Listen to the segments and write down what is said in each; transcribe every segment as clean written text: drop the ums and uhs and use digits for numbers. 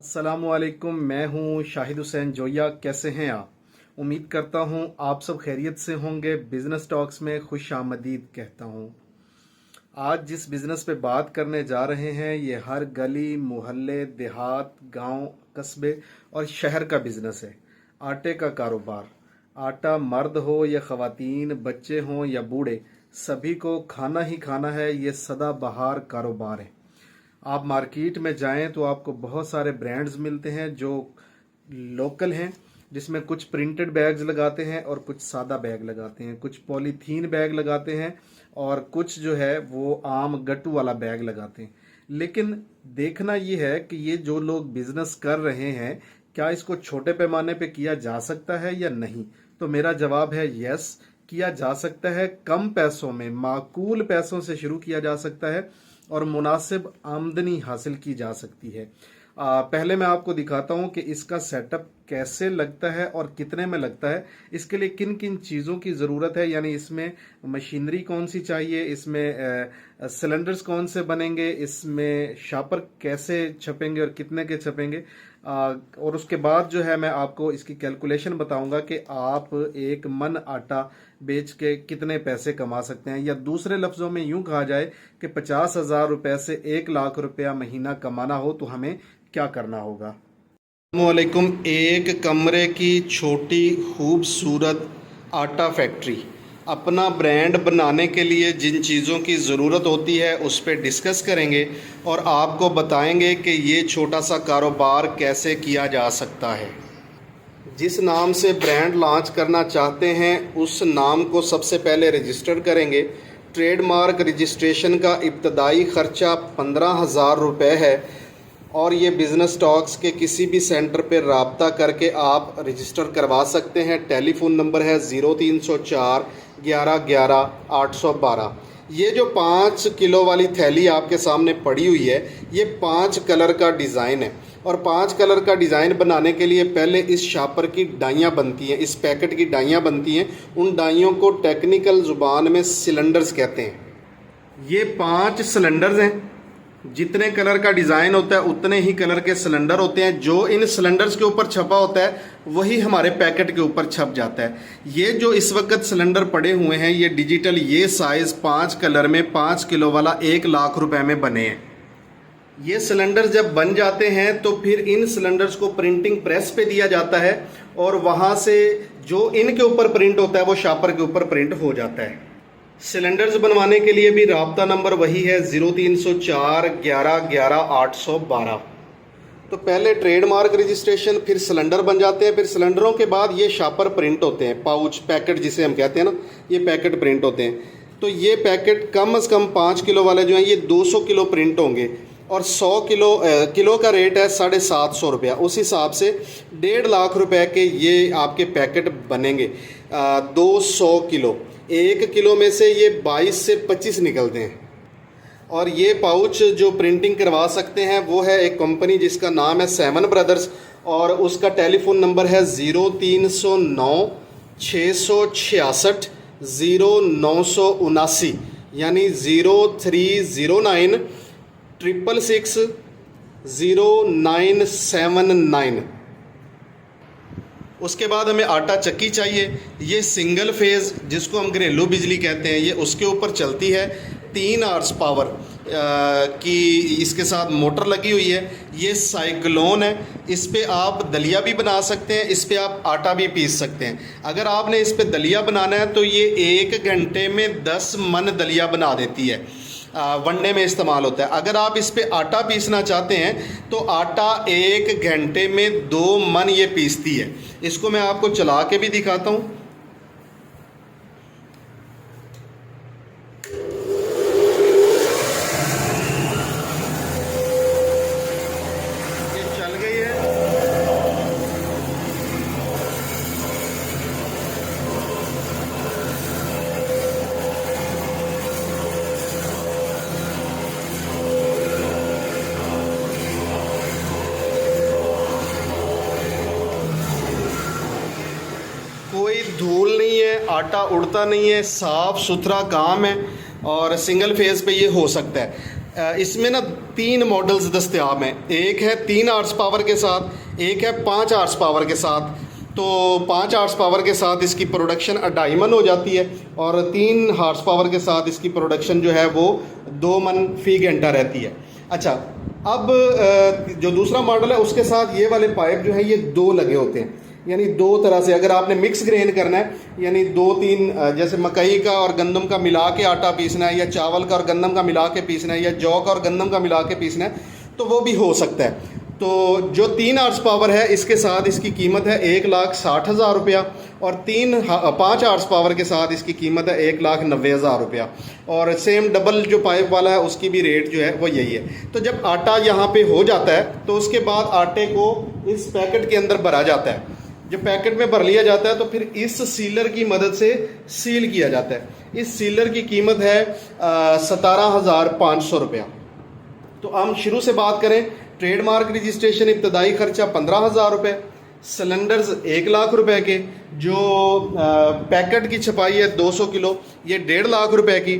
अस्सलामुअलैकुम, मैं हूं शाहिद हुसैन जोया। कैसे हैं आप? उम्मीद करता हूं आप सब खैरियत से होंगे। बिजनेस टॉक्स में खुश आमदीद कहता हूं। आज जिस बिजनेस पे बात करने जा रहे हैं ये हर गली मोहल्ले देहात गांव कस्बे और शहर का बिजनेस है। आटे का कारोबार। आटा मर्द हो या ख़वातीन, बच्चे हों या बूढ़े, सभी को खाना ही खाना है। ये सदाबहार कारोबार है। आप मार्केट में जाएं तो आपको बहुत सारे ब्रांड्स मिलते हैं जो लोकल हैं, जिसमें कुछ प्रिंटेड बैग्स लगाते हैं और कुछ सादा बैग लगाते हैं, कुछ पॉलीथीन बैग लगाते हैं और कुछ जो है वो आम गट्टू वाला बैग लगाते हैं। लेकिन देखना ये है कि ये जो लोग बिजनेस कर रहे हैं क्या इसको छोटे पैमाने पे किया जा सकता है या नहीं। तो मेरा जवाब है यस, किया जा सकता है। कम पैसों में, माकूल पैसों से शुरू किया जा सकता है और मुनासिब आमदनी हासिल की जा सकती है। पहले मैं आपको दिखाता हूं कि इसका सेटअप कैसे लगता है और कितने में लगता है। इसके लिए किन किन चीज़ों की ज़रूरत है, यानी इसमें मशीनरी कौन सी चाहिए, इसमें सिलेंडर्स कौन से बनेंगे, इसमें शापर कैसे छपेंगे और कितने के छपेंगे। और उसके बाद जो है मैं आपको इसकी कैलकुलेशन बताऊंगा कि आप एक मन आटा बेच के कितने पैसे कमा सकते हैं, या दूसरे लफ्ज़ों में यूं कहा जाए कि 50,000 रुपए से 1 लाख रुपया महीना कमाना हो तो हमें क्या करना होगा। अस्सलामुअलैकुम। एक कमरे की छोटी खूबसूरत आटा फैक्ट्री। अपना ब्रांड बनाने के लिए जिन चीज़ों की ज़रूरत होती है उस पर डिस्कस करेंगे और आपको बताएंगे कि ये छोटा सा कारोबार कैसे किया जा सकता है। जिस नाम से ब्रांड लॉन्च करना चाहते हैं उस नाम को सबसे पहले रजिस्टर करेंगे। ट्रेडमार्क रजिस्ट्रेशन का इब्तदाई ख़र्चा 15,000 रुपये है और ये बिज़नेस टॉक्स के किसी भी सेंटर पर रब्ता करके आप रजिस्टर करवा सकते हैं। टेलीफोन नंबर है 0304 11 11 812। ये जो 5 किलो वाली थैली आपके सामने पड़ी हुई है ये 5 कलर का डिज़ाइन है और 5 कलर का डिज़ाइन बनाने के लिए पहले इस शापर की डाइयाँ बनती हैं, इस पैकेट की डाइयाँ बनती हैं। उन डाइयों को टेक्निकल ज़ुबान में सिलेंडर्स कहते हैं। ये 5 सिलेंडर्स हैं। जितने कलर का डिज़ाइन होता है उतने ही कलर के सिलेंडर होते हैं। जो इन सिलेंडर्स के ऊपर छपा होता है वही हमारे पैकेट के ऊपर छप जाता है। ये जो इस वक्त सिलेंडर पड़े हुए हैं ये डिजिटल, ये साइज़ 5 कलर में 5 किलो वाला 1 लाख रुपए में बने हैं। ये सिलेंडर जब बन जाते हैं तो फिर इन सिलेंडर्स को प्रिंटिंग प्रेस पे दिया जाता है और वहाँ से जो इनके ऊपर प्रिंट होता है वो शापर के ऊपर प्रिंट हो जाता है। सिलेंडर्स बनवाने के लिए भी राब्ता नंबर वही है 0304 11 11 812। तो पहले ट्रेडमार्क रजिस्ट्रेशन, फिर सिलेंडर बन जाते हैं, फिर सिलेंडरों के बाद ये शापर प्रिंट होते हैं, पाउच पैकेट जिसे हम कहते हैं ना, ये पैकेट प्रिंट होते हैं। तो ये पैकेट कम से कम 5 किलो वाले जो हैं ये 200 किलो प्रिंट होंगे और 100 किलो का रेट है 750 रुपया। उस हिसाब से 1.5 लाख रुपए के ये आपके पैकेट बनेंगे। 200 किलो, 1 किलो में से ये 22 से 25 निकलते हैं। और ये पाउच जो प्रिंटिंग करवा सकते हैं वो है एक कंपनी जिसका नाम है 7 ब्रदर्स और उसका टेलीफोन नंबर है 0309 666 0979, यानी 0309 666 0979। उसके बाद हमें आटा चक्की चाहिए। ये सिंगल फेज़ जिसको हम घरेलू बिजली कहते हैं ये उसके ऊपर चलती है। 3 हॉर्स पावर की इसके साथ मोटर लगी हुई है। ये साइक्लोन है। इस पे आप दलिया भी बना सकते हैं, इस पे आप आटा भी पीस सकते हैं। अगर आपने इस पे दलिया बनाना है तो ये 1 घंटे में 10 मन दलिया बना देती है। वनडे में इस्तेमाल होता है। अगर आप इस पे आटा पीसना चाहते हैं तो आटा 1 घंटे में 2 मन ये पीसती है। इसको मैं आपको चला के भी दिखाता हूँ। ये चल गई है। कोई धूल नहीं है, आटा उड़ता नहीं है, साफ़ सुथरा काम है और सिंगल फेज़ पे ये हो सकता है। इसमें ना 3 मॉडल्स दस्तयाब हैं। एक है 3 हार्स पावर के साथ, एक है 5 हार्स पावर के साथ। तो 5 हार्स पावर के साथ इसकी प्रोडक्शन 2.5 मन हो जाती है और 3 हार्स पावर के साथ इसकी प्रोडक्शन जो है वो 2 मन फी घंटा रहती है। अच्छा, अब जो दूसरा मॉडल है उसके साथ ये वाले पाइप जो है ये 2 लगे होते हैं, यानी 2 तरह से अगर आपने मिक्स ग्रेन करना है, यानी 2-3 जैसे मकई का और गंदम का मिला के आटा पीसना है, या चावल का और गंदम का मिला के पीसना है, या जौ का और गंदम का मिला के पीसना है, तो वो भी हो सकता है। तो जो 3 हार्स पावर है इसके साथ इसकी कीमत है 1,60,000 रुपया, और 5 हार्स पावर के साथ इसकी कीमत है 1,90,000 रुपया। और सेम डबल जो पाइप वाला है उसकी भी रेट जो है वो यही है। तो जब आटा यहाँ पे हो जाता है तो उसके बाद आटे को इस पैकेट के अंदर भरा जाता है। जब पैकेट में भर लिया जाता है तो फिर इस सीलर की मदद से सील किया जाता है। इस सीलर की कीमत है 17,500 रुपया। तो हम शुरू से बात करें, ट्रेडमार्क रजिस्ट्रेशन इब्तदाई खर्चा 15,000 रुपये, सिलेंडर्स 1 लाख रुपए के, जो पैकेट की छपाई है 200 किलो ये 1.5 लाख रुपए की,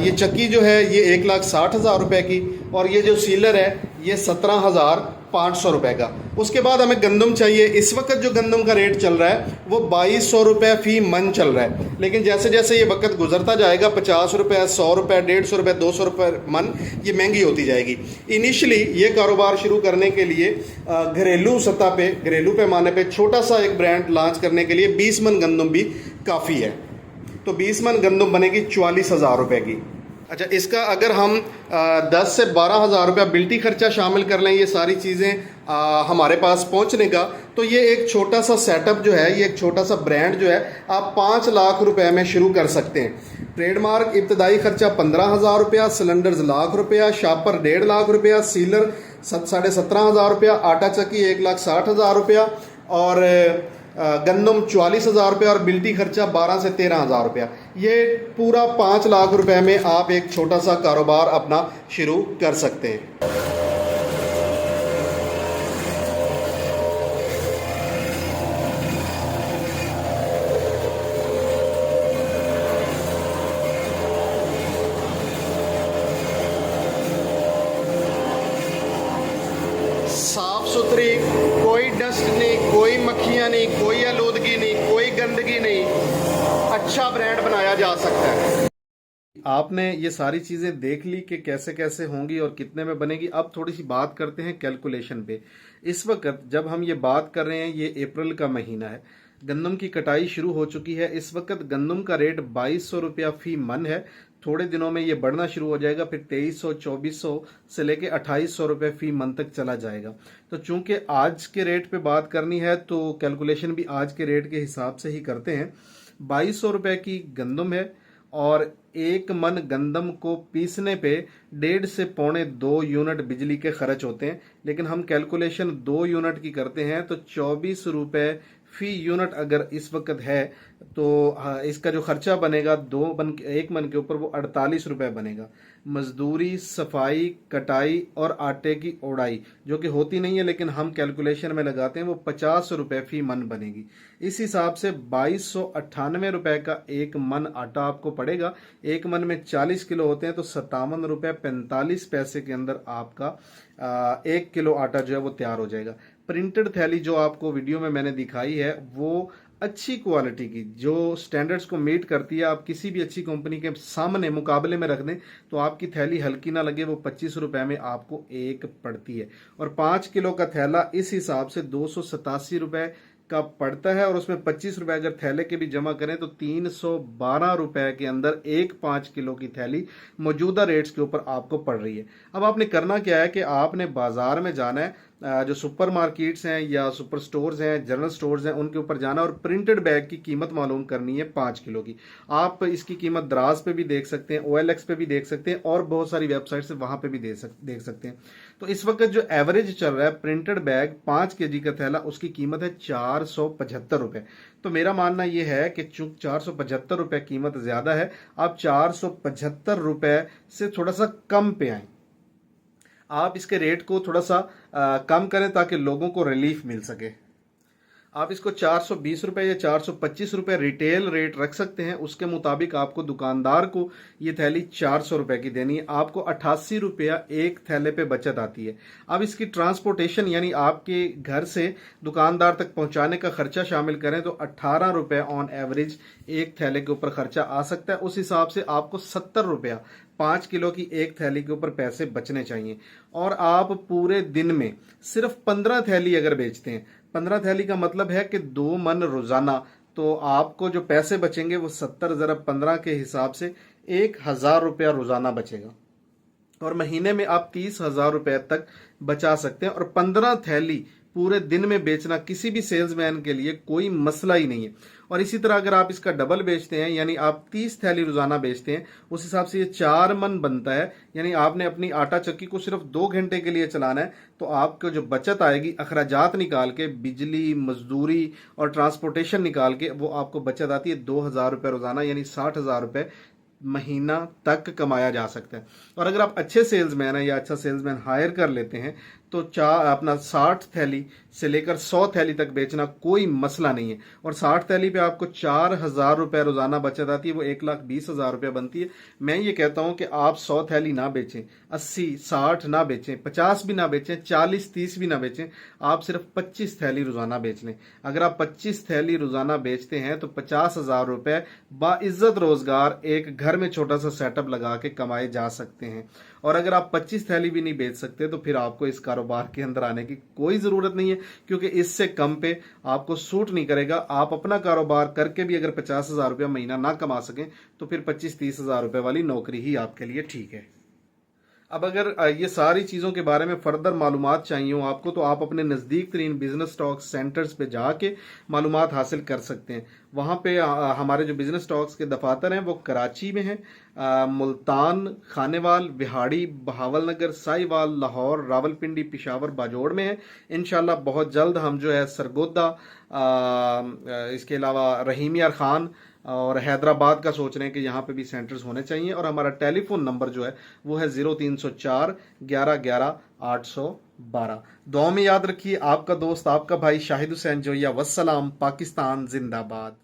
ये चक्की जो है ये 1,60,000 रुपए की, और ये जो सीलर है ये 17,500 रुपए का। उसके बाद हमें गंदम चाहिए। इस वक्त जो गंदम का रेट चल रहा है वो 2,200 रुपये फ़ी मन चल रहा है, लेकिन जैसे जैसे ये वक्त गुजरता जाएगा 50 रुपये, 100 रुपये, 150 रुपये, 200 रुपये मन ये महंगी होती जाएगी। इनिशियली ये कारोबार शुरू करने के लिए घरेलू सतह पे, घरेलू पैमाने पे छोटा सा एक ब्रांड लॉन्च करने के लिए 20 मन गंदम भी काफ़ी है। तो 20 मन गंदम बनेगी 44,000 रुपये की। अच्छा, इसका अगर हम 10 से 12,000 रुपया बिल्टी खर्चा शामिल कर लें, ये सारी चीज़ें हमारे पास पहुंचने का, तो ये एक छोटा सा सेटअप जो है, ये एक छोटा सा ब्रांड जो है आप 5 लाख रुपए में शुरू कर सकते हैं। ट्रेडमार्क इब्तदाई खर्चा 15,000 रुपया, सिलेंडर्स 1 लाख रुपया, शापर 1.5 लाख रुपया, सीलर 17,500 रुपया, आटा चक्की 1,60,000 रुपया, और गंदम 44,000 रुपये, और बिल्टी खर्चा 12 से 13,000 रुपया। ये पूरा 5 लाख रुपए में आप एक छोटा सा कारोबार अपना शुरू कर सकते हैं। साफ सुथरी, कोई डस्ट नहीं, कोई मक्खियाँ नहीं, कोई आलूदगी नहीं, कोई गंदगी नहीं, अच्छा ब्रांड बनाया जा सकता है। आपने ये सारी चीज़ें देख ली कि कैसे कैसे होंगी और कितने में बनेगी। अब थोड़ी सी बात करते हैं कैलकुलेशन पे। इस वक्त जब हम ये बात कर रहे हैं, ये अप्रैल का महीना है, गंदम की कटाई शुरू हो चुकी है। इस वक्त गंदम का रेट 2,200 रुपया फी मन है। थोड़े दिनों में ये बढ़ना शुरू हो जाएगा, फिर 2,300, 2,400 से लेके 2,800 रुपये फी मन तक चला जाएगा। तो चूंकि आज के रेट पे बात करनी है तो कैलकुलेशन भी आज के रेट के हिसाब से ही करते हैं। 2,200 रुपये की गंदम है, और 1 मन गंदम को पीसने पे 1.5 से 1.25 यूनिट बिजली के खर्च होते हैं। लेकिन हम कैलकुलेशन 2 यूनिट की करते हैं, तो 24 रुपये फी यूनिट अगर इस वक्त है तो इसका जो खर्चा बनेगा 1 मन के ऊपर वो 48 रुपये बनेगा। मजदूरी, सफाई, कटाई और आटे की ओढ़ाई जो कि होती नहीं है लेकिन हम कैलकुलेशन में लगाते हैं, वो 50 रुपये फी मन बनेगी। इस हिसाब से 2,298 रुपये का 1 मन आटा आपको पड़ेगा। 1 मन में 40 किलो होते हैं, तो 57 रुपये 45 पैसे के अंदर आपका 1 किलो आटा जो है वो तैयार हो जाएगा। प्रिंटेड थैली जो आपको वीडियो में मैंने दिखाई है वो अच्छी क्वालिटी की, जो स्टैंडर्ड्स को मीट करती है। आप किसी भी अच्छी कंपनी के सामने मुकाबले में रख दें तो आपकी थैली हल्की ना लगे, वो 25 रुपये में आपको एक पड़ती है। और 5 किलो का थैला इस हिसाब से 287 रुपये का पड़ता है, और उसमें 25 रुपये अगर थैले के भी जमा करें तो 312 रुपये के अंदर एक 5 किलो की थैली मौजूदा रेट्स के ऊपर आपको पड़ रही है। अब आपने करना क्या है कि आपने बाजार में जाना है, जो सुपर मार्केट्स हैं या सुपर स्टोर्स हैं, जनरल स्टोर्स हैं, उनके ऊपर जाना और प्रिंटेड बैग की कीमत मालूम करनी है 5 किलो की। आप इसकी कीमत दराज पे भी देख सकते हैं, OLX पे भी देख सकते हैं, और बहुत सारी वेबसाइट से वहां पे भी देख सकते हैं। तो इस वक्त जो एवरेज चल रहा है प्रिंटेड बैग 5 kg का थैला, उसकी कीमत है 475 रुपये। तो मेरा मानना यह है कि चूंकि 475 रुपये कीमत ज्यादा है, आप 475 रुपये से थोड़ा सा कम पे आए। आप इसके रेट को थोड़ा सा कम करें ताकि लोगों को रिलीफ मिल सके। आप इसको 420 रुपये या 425 रुपये रिटेल रेट रख सकते हैं। उसके मुताबिक आपको दुकानदार को ये थैली 400 रुपये की देनी है। आपको 88 रुपया एक थैले पे बचत आती है। अब इसकी ट्रांसपोर्टेशन यानी आपके घर से दुकानदार तक पहुंचाने का खर्चा शामिल करें तो 18 रुपये ऑन एवरेज एक थैले के ऊपर खर्चा आ सकता है। उस हिसाब से आपको 70 रुपया 5 किलो की एक थैली के ऊपर पैसे बचने चाहिए। और आप पूरे दिन में सिर्फ 15 थैली अगर बेचते हैं, 15 थैली का मतलब है कि 2 मन रोजाना, तो आपको जो पैसे बचेंगे वो 70 ज़रब 15 के हिसाब से 1000 रुपया रोजाना बचेगा। और महीने में आप 30,000 रुपए तक बचा सकते हैं। और 15 थैली पूरे दिन में बेचना किसी भी सेल्समैन के लिए कोई मसला ही नहीं है। और इसी तरह अगर आप इसका डबल बेचते हैं यानी आप 30 थैली रोजाना बेचते हैं, उस हिसाब से ये 4 मन बनता है। यानी आपने अपनी आटा चक्की को सिर्फ 2 घंटे के लिए चलाना है, तो आपको जो बचत आएगी अखराजात निकाल के, बिजली, मजदूरी और ट्रांसपोर्टेशन निकाल के, वो आपको बचत आती है 2000 रुपये रोजाना, यानी 60,000 रुपये महीना तक कमाया जा सकता है। और अगर आप अच्छे सेल्समैन हैं या अच्छा सेल्समैन हायर कर लेते हैं तो अपना 60 थैली से लेकर 100 थैली तक बेचना कोई मसला नहीं है। और 60 थैली पे आपको 4000 रुपये रोजाना बचत आती है, वो 1,20,000 रुपये बनती है। मैं ये कहता हूं कि आप 100 थैली ना बेचें, 80, 60 ना बेचें, 50 भी ना बेचें, 40, 30 भी ना बेचें, आप सिर्फ 25 थैली रोजाना बेच लें। अगर आप 25 थैली रोजाना बेचते हैं तो 50,000 रुपये बाइज्जत रोजगार एक घर में छोटा सा सेटअप लगा के कमाए जा सकते हैं। और अगर आप 25 थैली भी नहीं बेच सकते तो फिर आपको इस कारोबार के अंदर आने की कोई जरूरत नहीं है, क्योंकि इससे कम पे आपको सूट नहीं करेगा। आप अपना कारोबार करके भी अगर 50,000 रुपया महीना ना कमा सकें तो फिर 25-30,000 रुपए वाली नौकरी ही आपके लिए ठीक है। अब अगर ये सारी चीज़ों के बारे में फर्दर मालूमात चाहिए हो आपको, तो आप अपने नज़दीक तरीन बिजनेस स्टॉक सेंटर्स पे जाके मालूमात हासिल कर सकते हैं। वहाँ पे हमारे जो बिजनेस स्टॉक्स के दफातर हैं वो कराची में हैं, मुल्तान, खानेवाल, बिहाड़ी, बहावलनगर, साहिवाल, लाहौर, रावलपिंडी, पिशावर, बाजोड़ में है। इंशाल्लाह बहुत जल्द हम जो है सरगोदा, इसके अलावा रहीमिया खान और हैदराबाद का सोच रहे हैं कि यहाँ पे भी सेंटर्स होने चाहिए। और हमारा टेलीफोन नंबर जो है वो है 0304 11 11 812। दुआ में याद रखिए, आपका दोस्त आपका भाई शाहिद हुसैन जोया। वस्सलाम, पाकिस्तान जिंदाबाद।